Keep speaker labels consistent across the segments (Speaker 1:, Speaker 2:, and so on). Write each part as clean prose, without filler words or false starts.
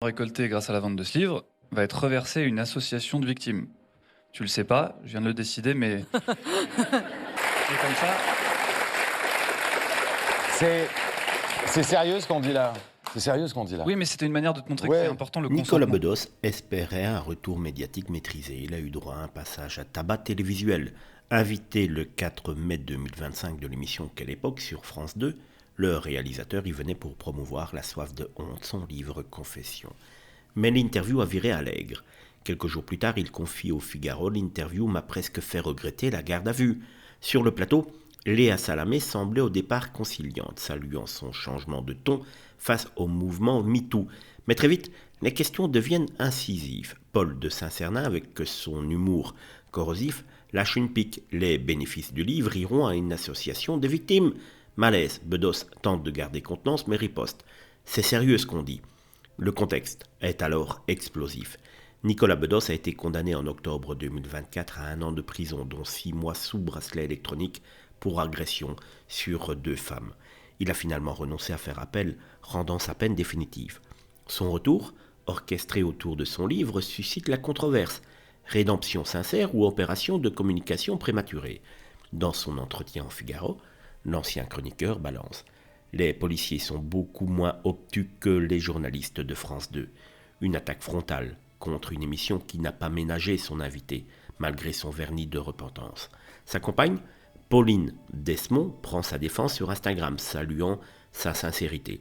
Speaker 1: Récolté grâce à la vente de ce livre va être reversé à une association de victimes. Tu le sais pas, je viens de le décider, mais c'est comme ça.
Speaker 2: C'est sérieux ce qu'on dit là. C'est sérieux ce qu'on dit là.
Speaker 1: Oui, mais c'était une manière de te montrer que
Speaker 2: Ouais.
Speaker 1: c'est important le
Speaker 3: Nicolas
Speaker 1: consentement.
Speaker 3: Bedos espérait un retour médiatique maîtrisé. Il a eu droit à un passage à tabac télévisuel. Invité le 4 mai 2025 de l'émission Quelle époque sur France 2, le réalisateur y venait pour promouvoir La soif de honte, son livre Confession. Mais l'interview a viré allègre. Quelques jours plus tard, il confie au Figaro: l'interview m'a presque fait regretter la garde à vue. Sur le plateau, Léa Salamé semblait au départ conciliante, saluant son changement de ton face au mouvement MeToo. Mais très vite, les questions deviennent incisives. Paul de Saint-Cernin, avec son humour corrosif, lâche une pique. Les bénéfices du livre iront à une association de victimes. Malaise, Bedos tente de garder contenance mais riposte. C'est sérieux ce qu'on dit. Le contexte est alors explosif. Nicolas Bedos a été condamné en octobre 2024 à 1 an de prison, dont 6 mois sous bracelet électronique pour agression sur 2 femmes. Il a finalement renoncé à faire appel, rendant sa peine définitive. Son retour, orchestré autour de son livre, suscite la controverse. Rédemption sincère ou opération de communication prématurée? Dans son entretien au Figaro, l'ancien chroniqueur balance: les policiers sont beaucoup moins obtus que les journalistes de France 2. Une attaque frontale contre une émission qui n'a pas ménagé son invité, malgré son vernis de repentance. Sa compagne, Pauline Desmond, prend sa défense sur Instagram, saluant sa sincérité.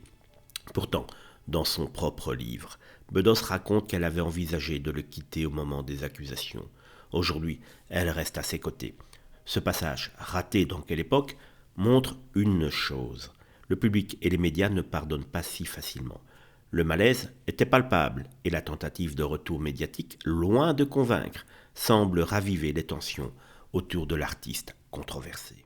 Speaker 3: Pourtant, dans son propre livre, Bedos raconte qu'elle avait envisagé de le quitter au moment des accusations. Aujourd'hui, elle reste à ses côtés. Ce passage, raté dans Quelle époque, montre une chose: le public et les médias ne pardonnent pas si facilement. Le malaise était palpable et la tentative de retour médiatique, loin de convaincre, semble raviver les tensions autour de l'artiste controversé.